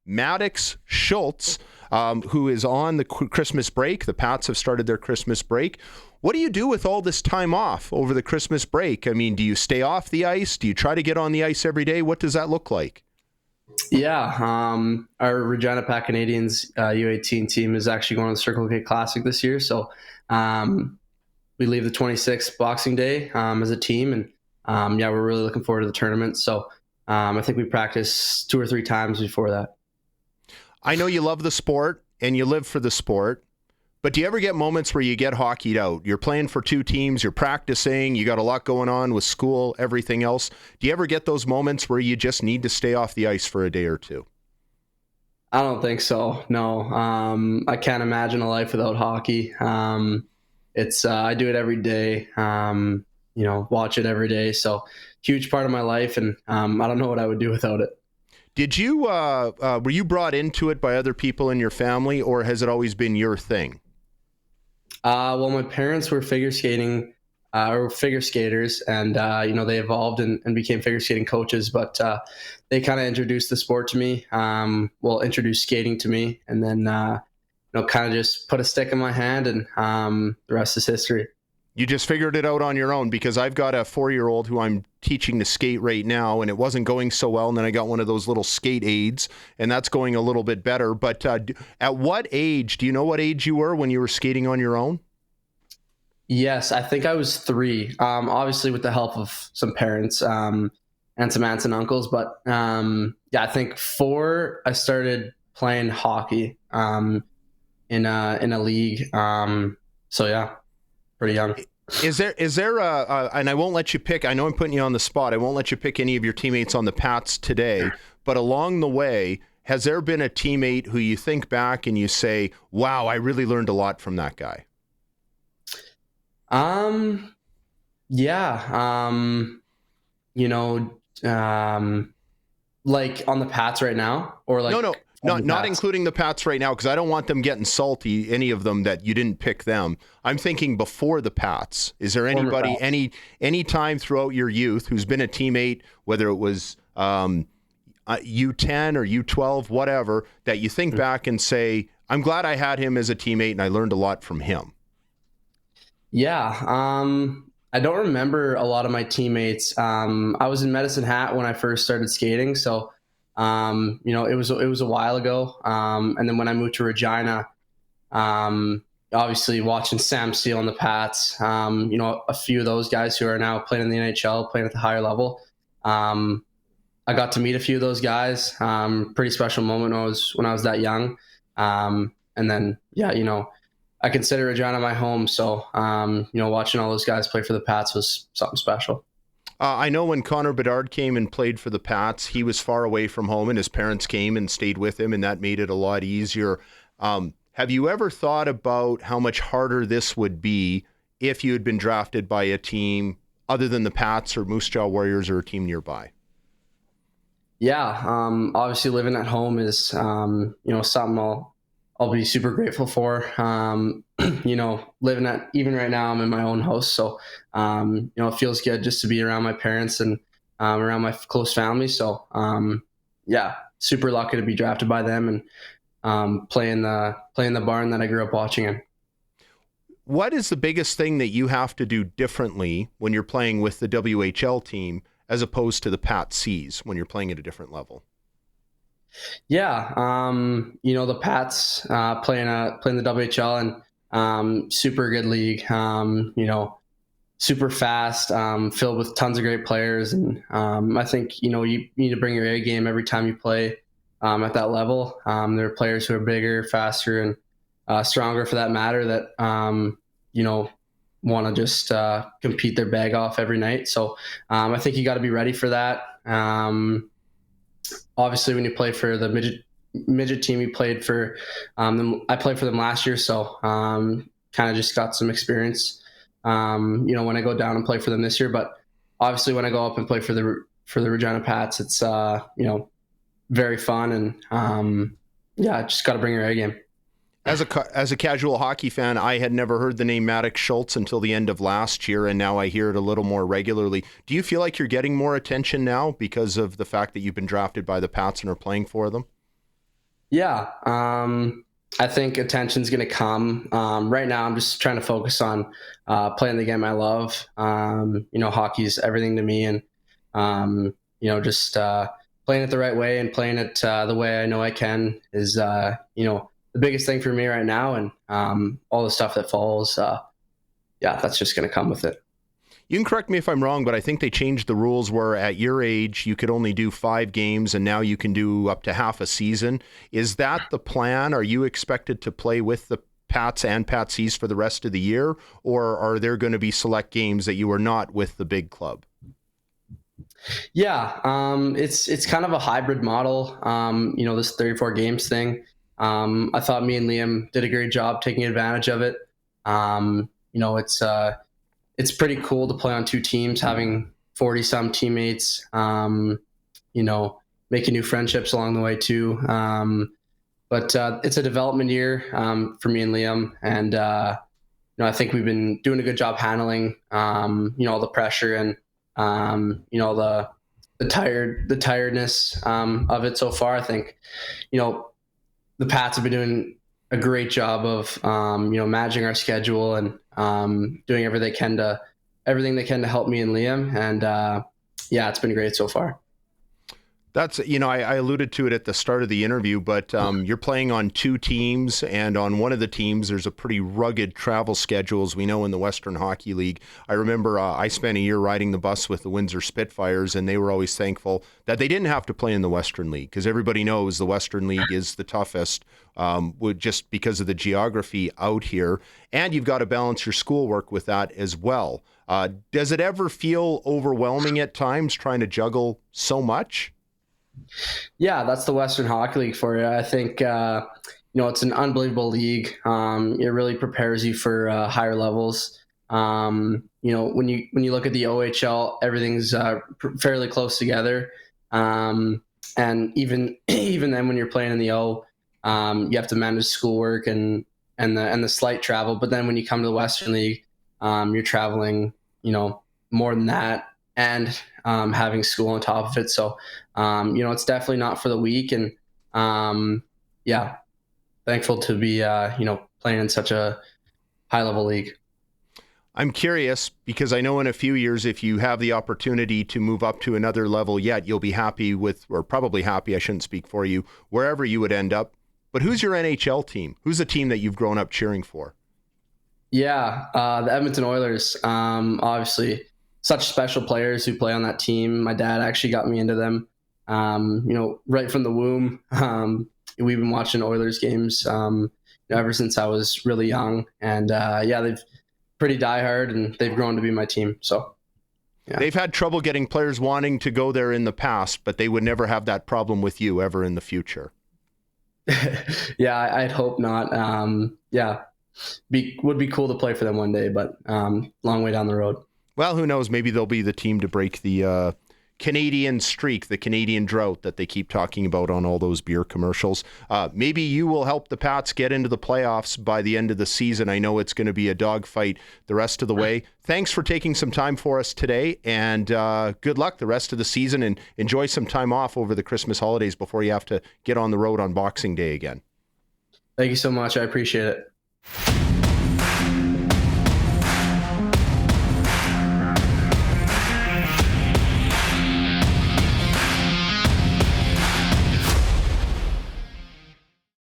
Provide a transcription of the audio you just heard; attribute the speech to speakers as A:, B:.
A: Maddox Schultz, who is on the Christmas break. The Pats have started their Christmas break. What do you do with all this time off over the Christmas break? I mean, do you stay off the ice? Do you try to get on the ice every day? What does that look like?
B: Yeah, our Regina Pack Canadians U18 team is actually going to the Circle K Classic this year. So we leave the 26th Boxing Day as a team, and we're really looking forward to the tournament. So I think we practice 2 or 3 times before that.
A: I know you love the sport and you live for the sport, but do you ever get moments where you get hockeyed out? You're playing for 2 teams, you're practicing, you got a lot going on with school, everything else. Do you ever get those moments where you just need to stay off the ice for a day or two?
B: I don't think so. No, I can't imagine a life without hockey. I do it every day. Watch it every day. So huge part of my life, and I don't know what I would do without it.
A: Did you were you brought into it by other people in your family, or has it always been your thing?
B: Well, my parents were figure skaters, and they evolved and became figure skating coaches. But they kind of introduced the sport to me. Introduced skating to me, and then kind of just put a stick in my hand, and the rest is history.
A: You just figured it out on your own, because I've got a 4-year-old who I'm teaching to skate right now, and it wasn't going so well. And then I got one of those little skate aids, and that's going a little bit better. But at what age, do you know what age you were when you were skating on your own?
B: Yes, I think I was 3, obviously with the help of some parents and some aunts and uncles. But I think 4, I started playing hockey in a league. Pretty young.
A: Is there and I won't let you pick, I know I'm putting you on the spot, I won't let you pick any of your teammates on the Pats today, but along the way, has there been a teammate who you think back and you say, wow, I really learned a lot from that guy?
B: Like on the Pats right now, or like
A: no. Not including the Pats right now, because I don't want them getting salty, any of them, that you didn't pick them. I'm thinking before the Pats. Is there anybody, any time throughout your youth who's been a teammate, whether it was U10 or U12, whatever, that you think back and say, I'm glad I had him as a teammate and I learned a lot from him?
B: Yeah. I don't remember a lot of my teammates. I was in Medicine Hat when I first started skating, so it was a while ago. And then when I moved to Regina, obviously watching Sam Steele on the Pats, a few of those guys who are now playing in the NHL, playing at the higher level. I got to meet a few of those guys. Pretty special moment when I was that young. And then, I consider Regina my home. So, watching all those guys play for the Pats was something special.
A: I know when Connor Bedard came and played for the Pats, he was far away from home, and his parents came and stayed with him, and that made it a lot easier. Have you ever thought about how much harder this would be if you had been drafted by a team other than the Pats or Moose Jaw Warriors or a team nearby?
B: Yeah, obviously living at home is, something I'll be super grateful for. Even right now, I'm in my own house. So, it feels good just to be around my parents and around my close family. So, super lucky to be drafted by them and playing the barn that I grew up watching in.
A: What is the biggest thing that you have to do differently when you're playing with the WHL team as opposed to the Pat Cs when you're playing at a different level?
B: Yeah, the Pats playing the WHL, and super good league. Super fast, filled with tons of great players, and I think you need to bring your A game every time you play at that level. There are players who are bigger, faster, and stronger for that matter that want to just compete their bag off every night. So I think you got to be ready for that. Obviously, when you play for the midget team, you played for them. I played for them last year, so kind of just got some experience. When I go down and play for them this year, but obviously when I go up and play for the Regina Pats, it's very fun, and just got to bring your A game.
A: As a casual hockey fan, I had never heard the name Maddox Schultz until the end of last year, and now I hear it a little more regularly. Do you feel like you're getting more attention now because of the fact that you've been drafted by the Pats and are playing for them?
B: Yeah. I think attention's going to come. Right now, I'm just trying to focus on playing the game I love. Hockey's everything to me, and just playing it the right way and playing it the way I know I can is, the biggest thing for me right now, and all the stuff that follows. That's just going to come with it.
A: You can correct me if I'm wrong, but I think they changed the rules where at your age you could only do 5 games and now you can do up to half a season. Is that the plan? Are you expected to play with the Pats and Patsies for the rest of the year, or are there going to be select games that you are not with the big club?
B: Yeah, it's kind of a hybrid model. This 34 games thing. I thought me and Liam did a great job taking advantage of it. It's pretty cool to play on 2 teams, having 40 some teammates, making new friendships along the way too. But it's a development year for me and Liam. And, I think we've been doing a good job handling, all the pressure and, the tiredness of it so far. I think, the Pats have been doing a great job of, managing our schedule and doing everything they can to help me and Liam. And it's been great so far.
A: That's, I alluded to it at the start of the interview, but you're playing on 2 teams, and on one of the teams, there's a pretty rugged travel schedule, as we know, in the Western Hockey League. I remember I spent a year riding the bus with the Windsor Spitfires, and they were always thankful that they didn't have to play in the Western League, because everybody knows the Western League is the toughest, just because of the geography out here, and you've got to balance your schoolwork with that as well. Does it ever feel overwhelming at times trying to juggle so much?
B: Yeah, that's the Western Hockey League for you. I think it's an unbelievable league. It really prepares you for higher levels. When you look at the OHL, everything's fairly close together. And even then, when you're playing in the O, you have to manage schoolwork and the slight travel. But then when you come to the Western League, you're traveling, more than that, and having school on top of it. So, it's definitely not for the weak. And thankful to be, playing in such a high level league.
A: I'm curious because I know in a few years, if you have the opportunity to move up to another level yet, you'll be happy with, or probably happy, I shouldn't speak for you, wherever you would end up. But who's your NHL team? Who's the team that you've grown up cheering for?
B: Yeah, the Edmonton Oilers, obviously. Such special players who play on that team. My dad actually got me into them, right from the womb. We've been watching Oilers games ever since I was really young. And they've pretty diehard, and they've grown to be my team. So, yeah.
A: They've had trouble getting players wanting to go there in the past, but they would never have that problem with you ever in the future.
B: Yeah, I'd hope not. Would be cool to play for them one day, but long way down the road.
A: Well, who knows? Maybe they'll be the team to break the Canadian streak, the Canadian drought that they keep talking about on all those beer commercials. Maybe you will help the Pats get into the playoffs by the end of the season. I know it's going to be a dogfight the rest of the way. Thanks for taking some time for us today, and good luck the rest of the season, and enjoy some time off over the Christmas holidays before you have to get on the road on Boxing Day again.
B: Thank you so much. I appreciate it.